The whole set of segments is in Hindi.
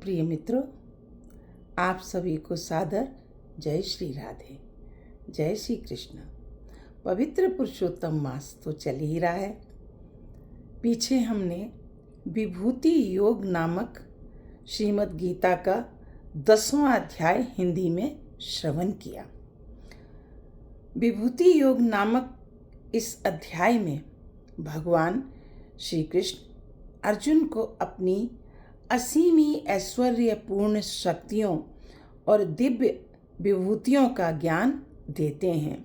प्रिय मित्रों, आप सभी को सादर जय श्री राधे, जय श्री कृष्ण। पवित्र पुरुषोत्तम मास तो चल ही रहा है। पीछे हमने विभूति योग नामक श्रीमद् गीता का 10वां अध्याय हिंदी में श्रवण किया। विभूति योग नामक इस अध्याय में भगवान श्री कृष्ण अर्जुन को अपनी असीमी ऐश्वर्यपूर्ण शक्तियों और दिव्य विभूतियों का ज्ञान देते हैं।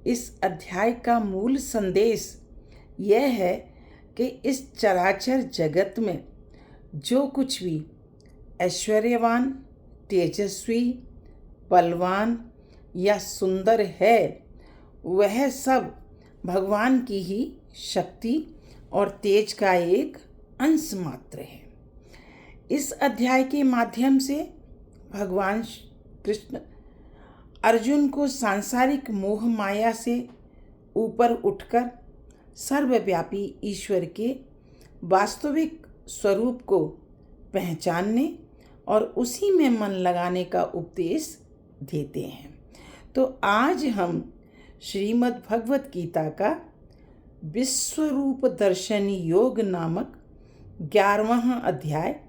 इस अध्याय का मूल संदेश यह है कि इस चराचर जगत में जो कुछ भी ऐश्वर्यवान, तेजस्वी, बलवान या सुंदर है, वह सब भगवान की ही शक्ति और तेज का एक अंश मात्र है। इस अध्याय के माध्यम से भगवान कृष्ण अर्जुन को सांसारिक मोह माया से ऊपर उठकर सर्वव्यापी ईश्वर के वास्तविक स्वरूप को पहचानने और उसी में मन लगाने का उपदेश देते हैं। तो आज हम श्रीमद् भगवत गीता का विश्वरूप दर्शन योग नामक 11वां अध्याय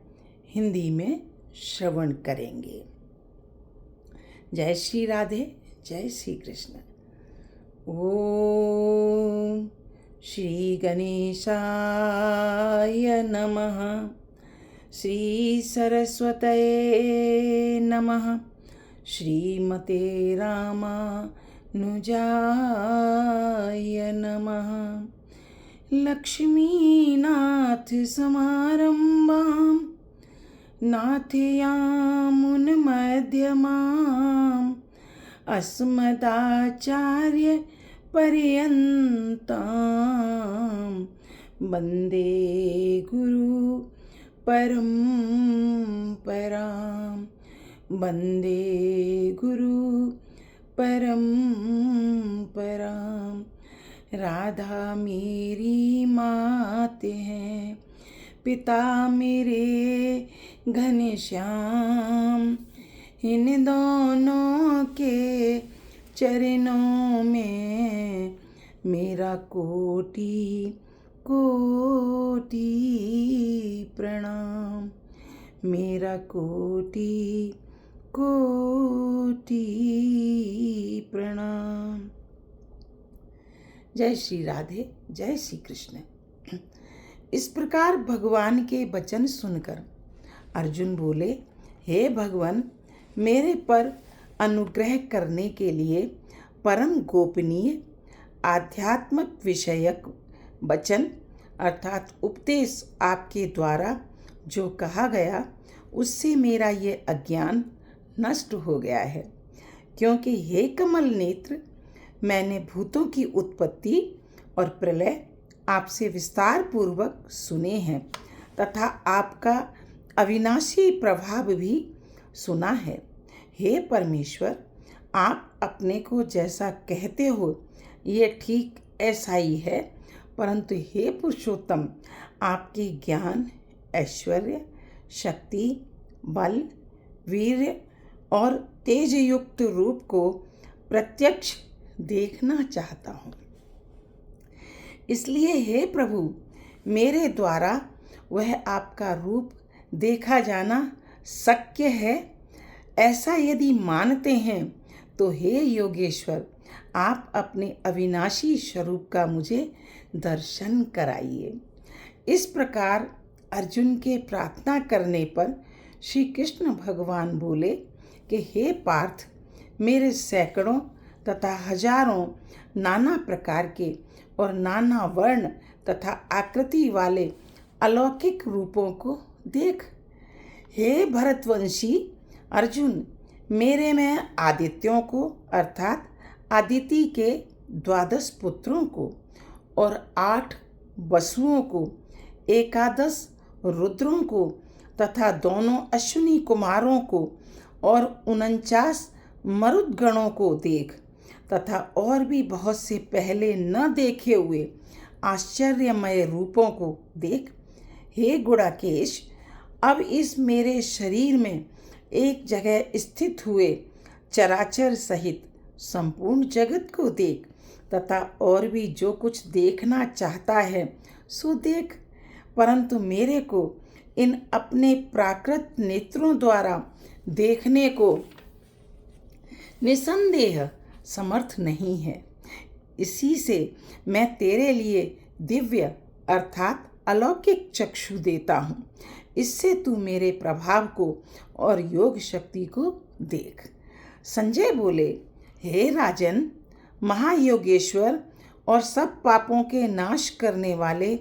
हिंदी में श्रवण करेंगे। जय श्री राधे, जय श्री कृष्ण। ओम श्री गणेशाय नमः, श्री सरस्वतये नमः, श्रीमते रामानुजाय नमः। लक्ष्मीनाथ समारंभां नाथयामुनमध्यमाम् अस्मदाचार्य पर्यन्तां वन्दे गुरु परम्परां, वन्दे गुरु परम्परां। राधा मेरी मात है, पिता मेरे घनश्याम, इन दोनों के चरणों में मेरा कोटि कोटि प्रणाम, मेरा कोटि कोटि प्रणाम। जय श्री राधे, जय श्री कृष्ण। इस प्रकार भगवान के वचन सुनकर अर्जुन बोले, हे भगवान, मेरे पर अनुग्रह करने के लिए परम गोपनीय आध्यात्मिक विषयक वचन अर्थात उपदेश आपके द्वारा जो कहा गया, उससे मेरा ये अज्ञान नष्ट हो गया है। क्योंकि हे कमल नेत्र, मैंने भूतों की उत्पत्ति और प्रलय आपसे विस्तार पूर्वक सुने हैं तथा आपका अविनाशी प्रभाव भी सुना है। हे परमेश्वर, आप अपने को जैसा कहते हो ये ठीक ऐसा ही है, परंतु हे पुरुषोत्तम, आपके ज्ञान, ऐश्वर्य, शक्ति, बल, वीर्य और तेजयुक्त रूप को प्रत्यक्ष देखना चाहता हूँ। इसलिए हे प्रभु, मेरे द्वारा वह आपका रूप देखा जाना शक्य है। ऐसा यदि मानते हैं तो हे योगेश्वर, आप अपने अविनाशी स्वरूप का मुझे दर्शन कराइए। इस प्रकार अर्जुन के प्रार्थना करने पर श्री कृष्ण भगवान बोले कि हे पार्थ, मेरे सैकड़ों तथा हजारों नाना प्रकार के और नाना वर्ण तथा आकृति वाले अलौकिक रूपों को देख। हे भरतवंशी अर्जुन, मेरे में आदित्यों को अर्थात आदिति के 12 पुत्रों को और 8 वसुओं को, 11 रुद्रों को तथा दोनों अश्विनी कुमारों को और 49 मरुदगणों को देख तथा और भी बहुत से पहले न देखे हुए आश्चर्यमय रूपों को देख। हे गुणाकेश, अब इस मेरे शरीर में एक जगह स्थित हुए चराचर सहित संपूर्ण जगत को देख, तथा और भी जो कुछ देखना चाहता है सो देख, परंतु मेरे को इन अपने प्राकृत नेत्रों द्वारा देखने को निसंदेह समर्थ नहीं है। इसी से मैं तेरे लिए दिव्य अर्थात अलौकिक चक्षु देता हूँ। इससे तू मेरे प्रभाव को और योग शक्ति को देख। संजय बोले, हे राजन, महायोगेश्वर और सब पापों के नाश करने वाले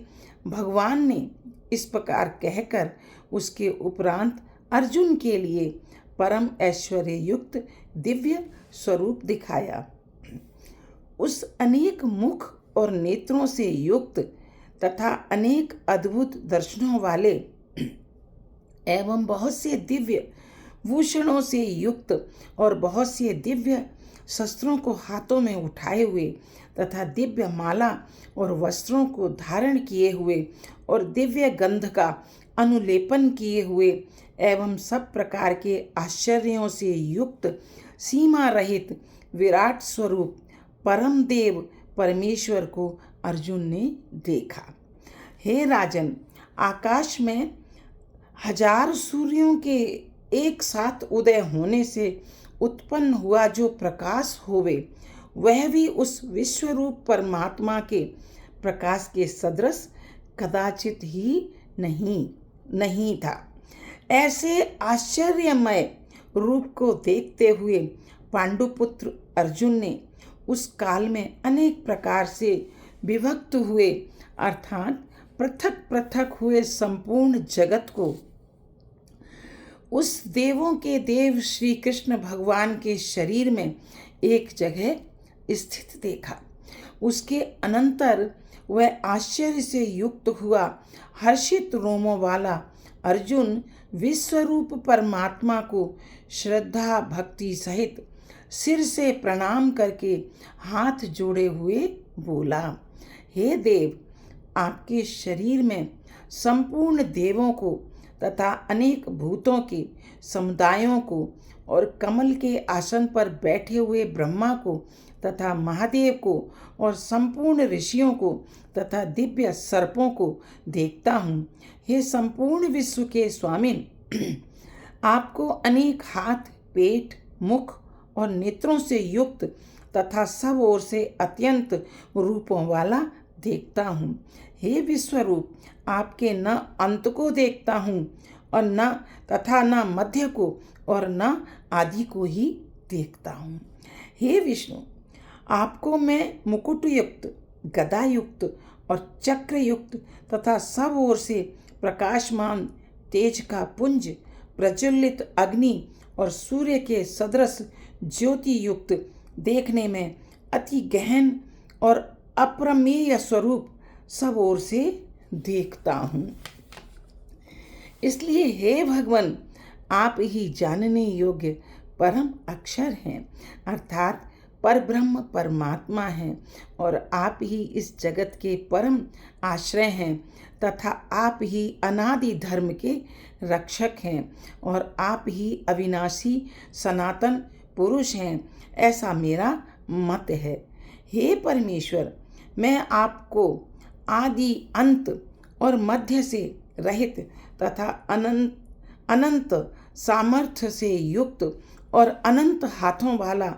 भगवान ने इस प्रकार कहकर उसके उपरांत अर्जुन के लिए परम ऐश्वर्य युक्त दिव्य स्वरूप दिखाया। उस अनेक मुख और नेत्रों से युक्त तथा अनेक अद्भुत दर्शनों वाले एवं बहुत से दिव्य भूषणों से युक्त और बहुत से दिव्य शस्त्रों को हाथों में उठाए हुए तथा दिव्य माला और वस्त्रों को धारण किए हुए और दिव्य गंध का अनुलेपन किए हुए एवं सब प्रकार के आश्चर्यों से युक्त सीमा रहित विराट स्वरूप परम देव परमेश्वर को अर्जुन ने देखा। हे राजन, आकाश में 1000 सूर्यों के एक साथ उदय होने से उत्पन्न हुआ जो प्रकाश होवे, वह भी उस विश्वरूप परमात्मा के प्रकाश के सदृश कदाचित ही नहीं था। ऐसे आश्चर्यमय रूप को देखते हुए पांडुपुत्र अर्जुन ने उस काल में अनेक प्रकार से विभक्त हुए अर्थात पृथक पृथक हुए संपूर्ण जगत को उस देवों के देव श्री कृष्ण भगवान के शरीर में एक जगह स्थित देखा। उसके अनंतर वह आश्चर्य से युक्त हुआ हर्षित रोमों वाला अर्जुन विश्वरूप परमात्मा को श्रद्धा भक्ति सहित सिर से प्रणाम करके हाथ जोड़े हुए बोला, हे देव, आपके शरीर में संपूर्ण देवों को तथा अनेक भूतों के समुदायों को और कमल के आसन पर बैठे हुए ब्रह्मा को तथा महादेव को और संपूर्ण ऋषियों को तथा दिव्य सर्पों को देखता हूँ। हे संपूर्ण विश्व के स्वामिन, आपको अनेक हाथ, पेट, मुख और नेत्रों से युक्त तथा सब ओर से अत्यंत रूपों वाला देखता हूँ। हे विश्वरूप, आपके न अंत को देखता हूँ और न मध्य को और न आदि को ही देखता हूँ। हे विष्णु, आपको मैं मुकुट युक्त, गदा युक्त और चक्र युक्त तथा सब ओर से प्रकाशमान तेज का पुंज, प्रज्वलित अग्नि और सूर्य के सदृश ज्योति युक्त देखने में अति गहन और अप्रमेय स्वरूप सब ओर से देखता हूँ। इसलिए हे भगवान, आप ही जानने योग्य परम अक्षर हैं अर्थात परब्रह्म परमात्मा हैं और आप ही इस जगत के परम आश्रय हैं तथा आप ही अनादि धर्म के रक्षक हैं और आप ही अविनाशी सनातन पुरुष हैं, ऐसा मेरा मत है। हे परमेश्वर, मैं आपको आदि अंत और मध्य से रहित तथा अनंत सामर्थ्य से युक्त और अनंत हाथों वाला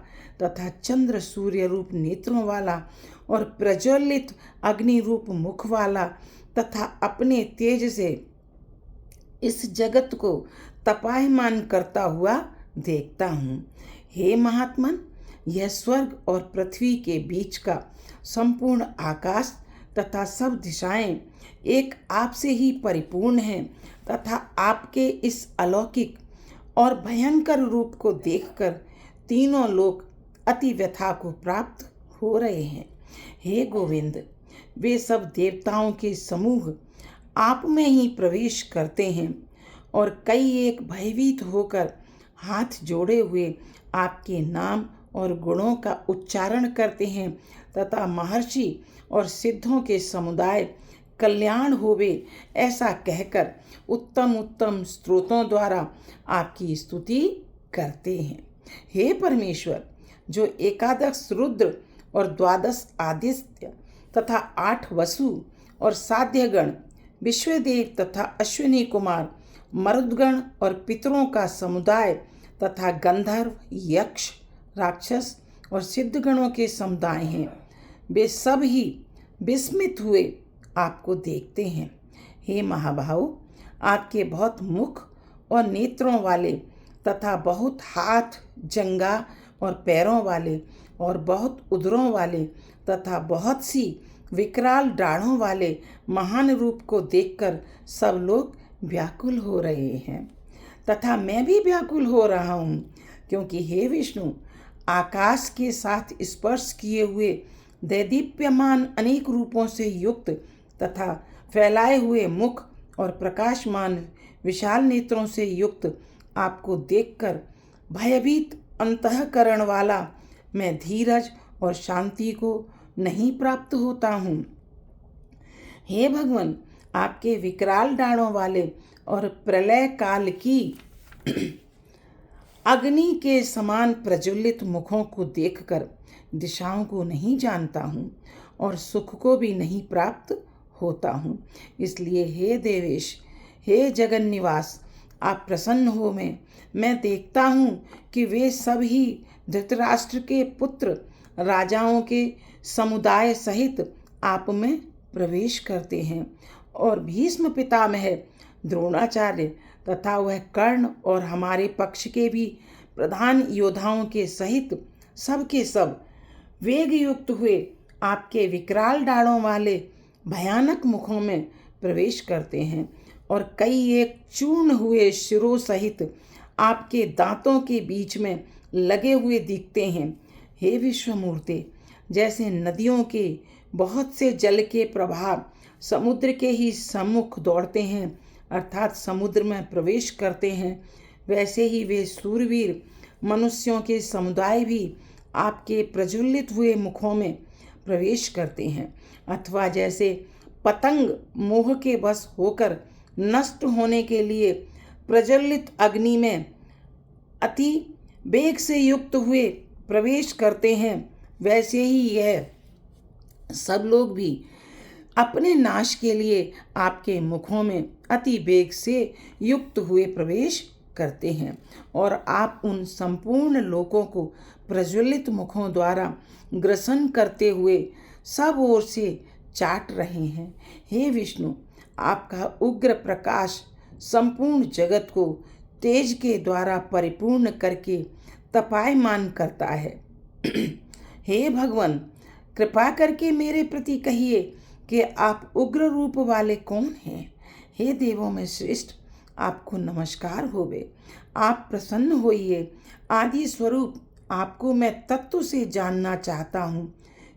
तथा चंद्र सूर्य रूप नेत्रों वाला और प्रज्वलित अग्नि रूप मुख वाला तथा अपने तेज से इस जगत को तपायमान करता हुआ देखता हूँ। हे महात्मन, यह स्वर्ग और पृथ्वी के बीच का संपूर्ण आकाश तथा सब दिशाएं एक आपसे ही परिपूर्ण हैं तथा आपके इस अलौकिक और भयंकर रूप को देखकर तीनों लोग अति व्यथा को प्राप्त हो रहे हैं। हे गोविंद, वे सब देवताओं के समूह आप में ही प्रवेश करते हैं और कई एक भयभीत होकर हाथ जोड़े हुए आपके नाम और गुणों का उच्चारण करते हैं तथा महर्षि और सिद्धों के समुदाय कल्याण होवे, ऐसा कहकर उत्तम उत्तम स्त्रोतों द्वारा आपकी स्तुति करते हैं। हे परमेश्वर, जो एकादश रुद्र और द्वादश आदित्य तथा 8 वसु और साध्यगण, विश्वदेव तथा अश्विनी कुमार, मरुदगण और पितरों का समुदाय तथा गंधर्व, यक्ष, राक्षस और सिद्धगणों के समुदाय हैं, वे सब ही विस्मित हुए आपको देखते हैं। हे महाबाहु, आपके बहुत मुख और नेत्रों वाले तथा बहुत हाथ, जंगा और पैरों वाले और बहुत उदरों वाले तथा बहुत सी विकराल डाढ़ों वाले महान रूप को देखकर सब लोग व्याकुल हो रहे हैं तथा मैं भी व्याकुल हो रहा हूँ, क्योंकि हे विष्णु, आकाश के साथ स्पर्श किए हुए दैदीप्यमान अनेक रूपों से युक्त तथा फैलाए हुए मुख और प्रकाशमान विशाल नेत्रों से युक्त आपको देखकर भयभीत अंतःकरण वाला मैं धीरज और शांति को नहीं प्राप्त होता हूँ। हे भगवान, आपके विकराल डाढ़ों वाले और प्रलय काल की अग्नि के समान प्रज्वलित मुखों को देखकर दिशाओं को नहीं जानता हूँ और सुख को भी नहीं प्राप्त होता हूँ। इसलिए हे देवेश, हे जगन निवास, आप प्रसन्न हो। मैं देखता हूँ कि वे सब ही धृतराष्ट्र के पुत्र राजाओं के समुदाय सहित आप में प्रवेश करते हैं और भीष्म पितामह, द्रोणाचार्य तथा वह कर्ण और हमारे पक्ष के भी प्रधान योद्धाओं के सहित सब के सब वेग युक्त हुए आपके विकराल डाढ़ों वाले भयानक मुखों में प्रवेश करते हैं और कई एक चूर्ण हुए शिरों सहित आपके दांतों के बीच में लगे हुए दिखते हैं। हे विश्वमूर्ते, जैसे नदियों के बहुत से जल के प्रवाह समुद्र के ही सम्मुख दौड़ते हैं अर्थात समुद्र में प्रवेश करते हैं, वैसे ही वे सूरवीर मनुष्यों के समुदाय भी आपके प्रज्वलित हुए मुखों में प्रवेश करते हैं। अथवा जैसे पतंग मोह के वश होकर नष्ट होने के लिए प्रज्वलित अग्नि में अति वेग से युक्त हुए प्रवेश करते हैं, वैसे ही यह सब लोग भी अपने नाश के लिए आपके मुखों में अति वेग से युक्त हुए प्रवेश करते हैं और आप उन संपूर्ण लोकों को प्रज्वलित मुखों द्वारा ग्रसन करते हुए सब ओर से चाट रहे हैं। हे विष्णु, आपका उग्र प्रकाश संपूर्ण जगत को तेज के द्वारा परिपूर्ण करके तपायमान करता है। हे भगवान, कृपा करके मेरे प्रति कहिए कि आप उग्र रूप वाले कौन हैं। हे देवों में श्रेष्ठ, आपको नमस्कार होवे। आप प्रसन्न होइए। आदि स्वरूप आपको मैं तत्व से जानना चाहता हूँ,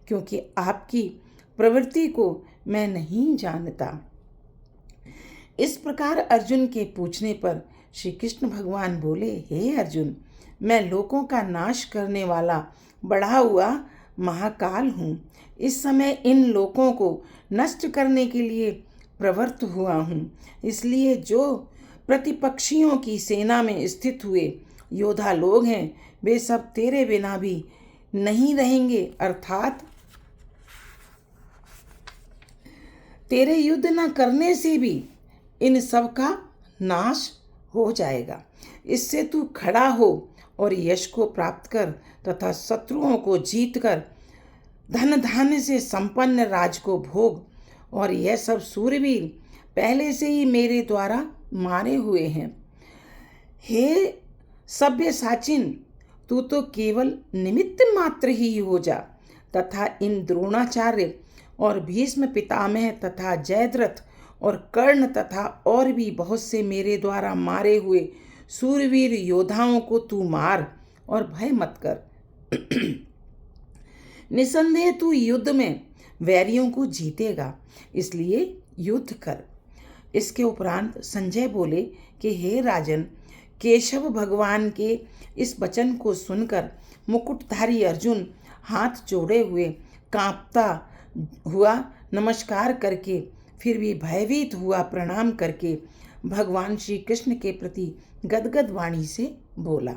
क्योंकि आपकी प्रवृत्ति को मैं नहीं जानता। इस प्रकार अर्जुन के पूछने पर श्री कृष्ण भगवान बोले, हे अर्जुन, मैं लोकों का नाश करने वाला बढ़ा हुआ महाकाल हूँ। इस समय इन लोकों को नष्ट करने के लिए प्रवृत्त हुआ हूँ। इसलिए जो प्रतिपक्षियों की सेना में स्थित हुए योद्धा लोग हैं, वे सब तेरे बिना भी नहीं रहेंगे, अर्थात तेरे युद्ध न करने से भी इन सब का नाश हो जाएगा। इससे तू खड़ा हो और यश को प्राप्त कर तथा शत्रुओं को जीत कर धन धान्य से संपन्न राज को भोग। और यह सब सूरवीर पहले से ही मेरे द्वारा मारे हुए हैं। हे सभ्य साचिन, तू तो केवल निमित्त मात्र ही हो जा तथा इन द्रोणाचार्य और भीष्म पितामह तथा जयद्रथ और कर्ण तथा और भी बहुत से मेरे द्वारा मारे हुए सूरवीर योद्धाओं को तू मार और भय मत कर। निसंदेह तू युद्ध में वैरियों को जीतेगा, इसलिए युद्ध कर। इसके उपरांत संजय बोले कि हे राजन, केशव भगवान के इस वचन को सुनकर मुकुटधारी अर्जुन हाथ जोड़े हुए कांपता हुआ नमस्कार करके फिर भी भयभीत हुआ प्रणाम करके भगवान श्री कृष्ण के प्रति गदगद वाणी से बोला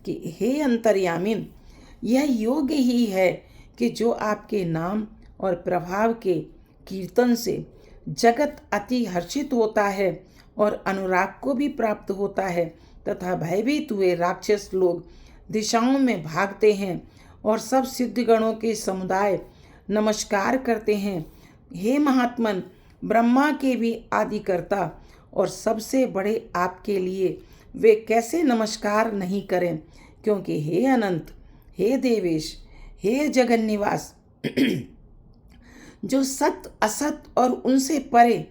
कि हे अंतर्यामिन, यह योग्य ही है कि जो आपके नाम और प्रभाव के कीर्तन से जगत अति हर्षित होता है और अनुराग को भी प्राप्त होता है, तथा भयभीत हुए राक्षस लोग दिशाओं में भागते हैं और सब सिद्धगणों के समुदाय नमस्कार करते हैं। हे महात्मन, ब्रह्मा के भी आदिकर्ता और सबसे बड़े आपके लिए वे कैसे नमस्कार नहीं करें, क्योंकि हे अनंत, हे देवेश, हे जगन्निवास, जो सत असत और उनसे परे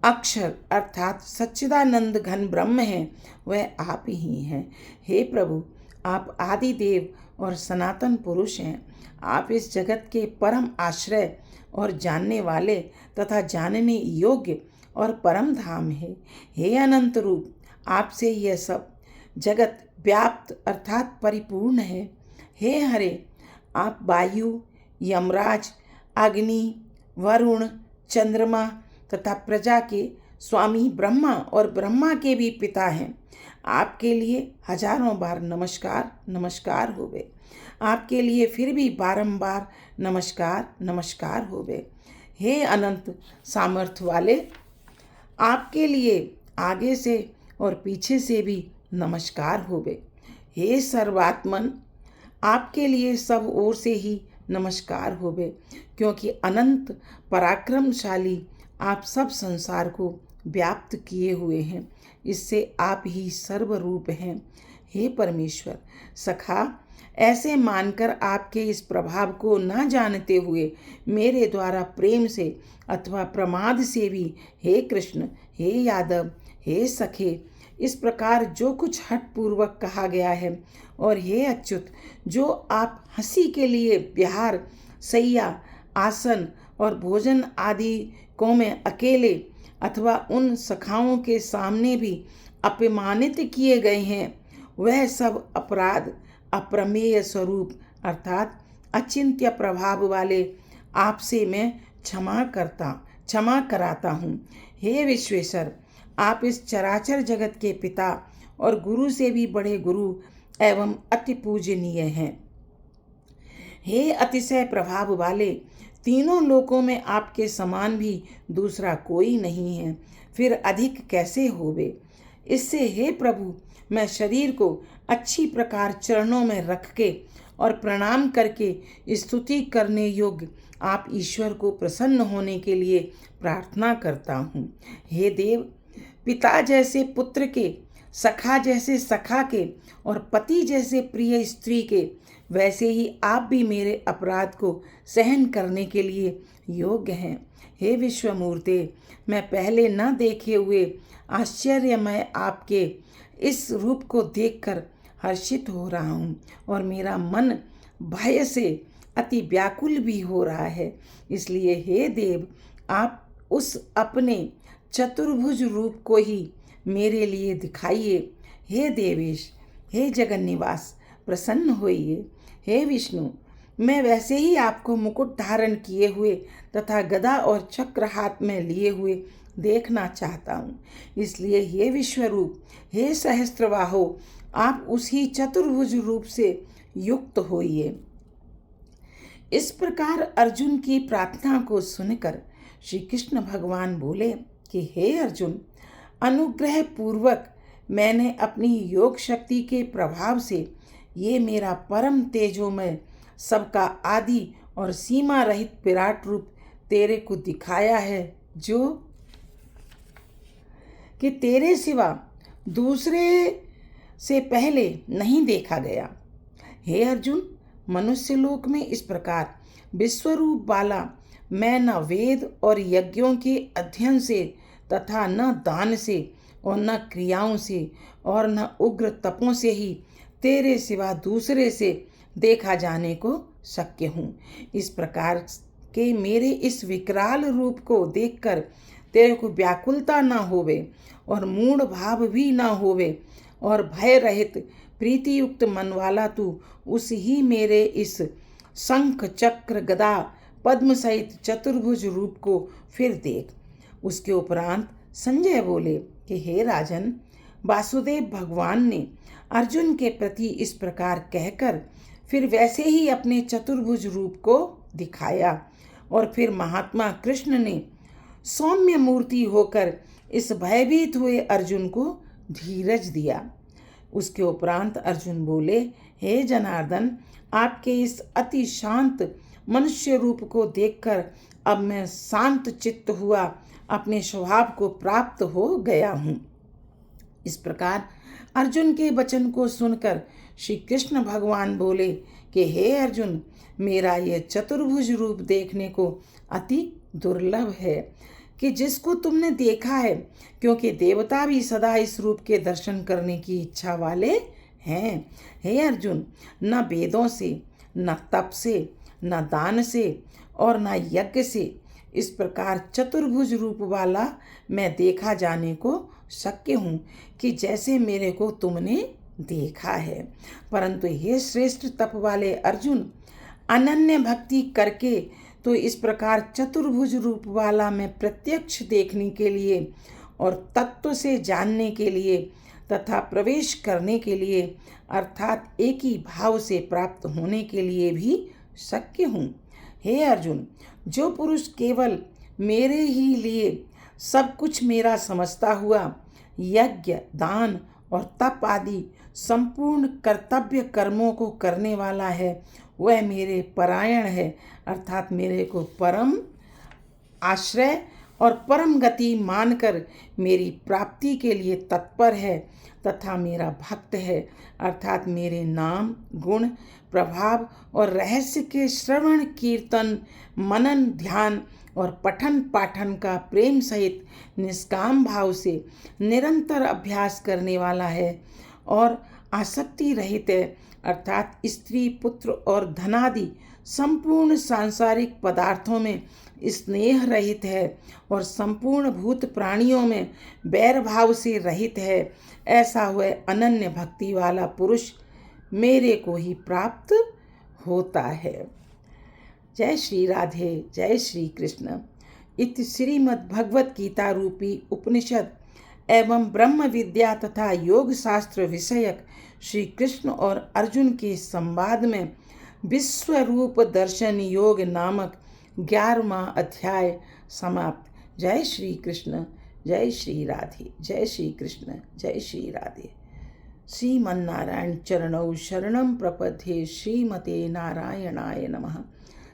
अक्षर अर्थात सच्चिदानंद घन ब्रह्म है, वह आप ही हैं। हे प्रभु, आप आदि देव और सनातन पुरुष हैं। आप इस जगत के परम आश्रय और जानने वाले तथा जानने योग्य और परम धाम है। हे अनंत रूप, आपसे यह सब जगत व्याप्त अर्थात परिपूर्ण है। हे हरे, आप वायु, यमराज, अग्नि, वरुण, चंद्रमा तथा प्रजा के स्वामी ब्रह्मा और ब्रह्मा के भी पिता हैं। आपके लिए हजारों बार नमस्कार नमस्कार होवे। आपके लिए फिर भी बारंबार नमस्कार नमस्कार होवे। हे अनंत सामर्थ्य वाले, आपके लिए आगे से और पीछे से भी नमस्कार होवे। हे सर्वात्मन, आपके लिए सब ओर से ही नमस्कार होवे, क्योंकि अनंत पराक्रमशाली आप सब संसार को व्याप्त किए हुए हैं। इससे आप ही सर्वरूप हैं। हे परमेश्वर, सखा, ऐसे मानकर आपके इस प्रभाव को न जानते हुए मेरे द्वारा प्रेम से अथवा प्रमाद से भी हे कृष्ण, हे यादव, हे सखे, इस प्रकार जो कुछ हठपूर्वक कहा गया है, और हे अच्युत, जो आप हंसी के लिए विहार, सैया, आसन और भोजन आदि को में अकेले अथवा उन सखाओं के सामने भी अपमानित किए गए हैं, वह सब अपराध अप्रमेय स्वरूप अर्थात अचिंत्य प्रभाव वाले आपसे मैं क्षमा कराता हूँ। हे विश्वेश्वर, आप इस चराचर जगत के पिता और गुरु से भी बड़े गुरु एवं अति पूजनीय हैं। हे अतिशय प्रभाव वाले, तीनों लोकों में आपके समान भी दूसरा कोई नहीं है, फिर अधिक कैसे होवे। इससे हे प्रभु, मैं शरीर को अच्छी प्रकार चरणों में रख के और प्रणाम करके स्तुति करने योग्य आप ईश्वर को प्रसन्न होने के लिए प्रार्थना करता हूँ। हे देव, पिता जैसे पुत्र के, सखा जैसे सखा के और पति जैसे प्रिय स्त्री के, वैसे ही आप भी मेरे अपराध को सहन करने के लिए योग्य हैं। हे विश्वमूर्ते, मैं पहले न देखे हुए आश्चर्यमय आपके इस रूप को देखकर हर्षित हो रहा हूँ और मेरा मन भय से अति व्याकुल भी हो रहा है। इसलिए हे देव, आप उस अपने चतुर्भुज रूप को ही मेरे लिए दिखाइए। हे देवेश, हे जगन्निवास, प्रसन्न होइए। हे विष्णु, मैं वैसे ही आपको मुकुट धारण किए हुए तथा गदा और चक्र हाथ में लिए हुए देखना चाहता हूँ। इसलिए हे विश्वरूप, हे सहस्त्रबाहो, आप उसी चतुर्भुज रूप से युक्त होइए। इस प्रकार अर्जुन की प्रार्थना को सुनकर श्री कृष्ण भगवान बोले कि हे अर्जुन, अनुग्रह पूर्वक मैंने अपनी योग शक्ति के प्रभाव से ये मेरा परम तेजोमय, सबका आदि और सीमा रहित विराट रूप तेरे को दिखाया है, जो कि तेरे सिवा दूसरे से पहले नहीं देखा गया। हे अर्जुन, मनुष्य लोक में इस प्रकार विश्वरूप वाला मैं न वेद और यज्ञों के अध्ययन से तथा न दान से और न क्रियाओं से और न उग्र तपों से ही तेरे सिवा दूसरे से देखा जाने को शक्य हूँ। इस प्रकार के मेरे इस विकराल रूप को देखकर तेरे को व्याकुलता न होवे और मूढ़ भाव भी न होवे और भय रहित प्रीति युक्त मन वाला तू उस ही मेरे इस शंख चक्र गदा पद्म सहित चतुर्भुज रूप को फिर देख। उसके उपरांत संजय बोले कि हे राजन, वासुदेव भगवान ने अर्जुन के प्रति इस प्रकार कहकर फिर वैसे ही अपने चतुर्भुज रूप को दिखाया और फिर महात्मा कृष्ण ने सौम्य मूर्ति होकर इस भयभीत हुए अर्जुन को धीरज दिया। उसके उपरांत अर्जुन बोले, हे जनार्दन, आपके इस अति शांत मनुष्य रूप को देखकर अब मैं शांत चित्त हुआ अपने स्वभाव को प्राप्त हो गया हूँ। इस प्रकार अर्जुन के वचन को सुनकर श्री कृष्ण भगवान बोले कि हे अर्जुन, मेरा यह चतुर्भुज रूप देखने को अति दुर्लभ है कि जिसको तुमने देखा है, क्योंकि देवता भी सदा इस रूप के दर्शन करने की इच्छा वाले हैं। हे अर्जुन, न वेदों से, न तप से, न दान से और न यज्ञ से इस प्रकार चतुर्भुज रूप वाला मैं देखा जाने को शक्य हूँ कि जैसे मेरे को तुमने देखा है। परंतु हे श्रेष्ठ तप वाले अर्जुन, अनन्य भक्ति करके तो इस प्रकार चतुर्भुज रूप वाला मैं प्रत्यक्ष देखने के लिए और तत्व से जानने के लिए तथा प्रवेश करने के लिए अर्थात एक ही भाव से प्राप्त होने के लिए भी शक्य हूँ। हे अर्जुन, जो पुरुष केवल मेरे ही लिए सब कुछ मेरा समझता हुआ यज्ञ, दान और तप आदि संपूर्ण कर्तव्य कर्मों को करने वाला है, वह मेरे परायण है, अर्थात मेरे को परम आश्रय और परम गति मानकर मेरी प्राप्ति के लिए तत्पर है तथा मेरा भक्त है, अर्थात मेरे नाम, गुण, प्रभाव और रहस्य के श्रवण, कीर्तन, मनन, ध्यान और पठन पाठन का प्रेम सहित निष्काम भाव से निरंतर अभ्यास करने वाला है और आसक्ति रहित है, अर्थात स्त्री, पुत्र और धनादि संपूर्ण सांसारिक पदार्थों में स्नेह रहित है और संपूर्ण भूत प्राणियों में बैर भाव से रहित है। ऐसा हुए अनन्य भक्ति वाला पुरुष मेरे को ही प्राप्त होता है। जय श्री राधे, जय श्री कृष्ण। इति श्रीमद् भगवत गीता रूपी उपनिषद एवं ब्रह्म विद्या तथा योग शास्त्र विषयक श्री कृष्ण और अर्जुन के संवाद में विश्व रूप दर्शन योग नामक 11वां अध्याय समाप्त। जय श्री कृष्ण, जय श्री राधे, जय श्री कृष्ण, जय श्री राधे। श्रीमन्नारायण चरणौ शरणं प्रपद्ये, श्रीमते नारायणाय नमः।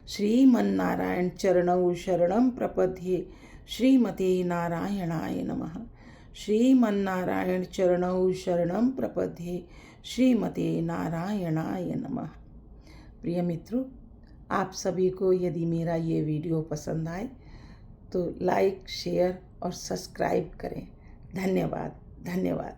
श्रीमन्नारायण चरणौ शरणं प्रपद्ये, श्रीमते नारायणाय नमः। श्रीमन्नारायण चरणौ शरणं प्रपद्ये, श्रीमते नारायणाय नमः। प्रिय मित्रों, आप सभी को यदि मेरा ये वीडियो पसंद आए तो लाइक, शेयर और सब्सक्राइब करें। धन्यवाद, धन्यवाद।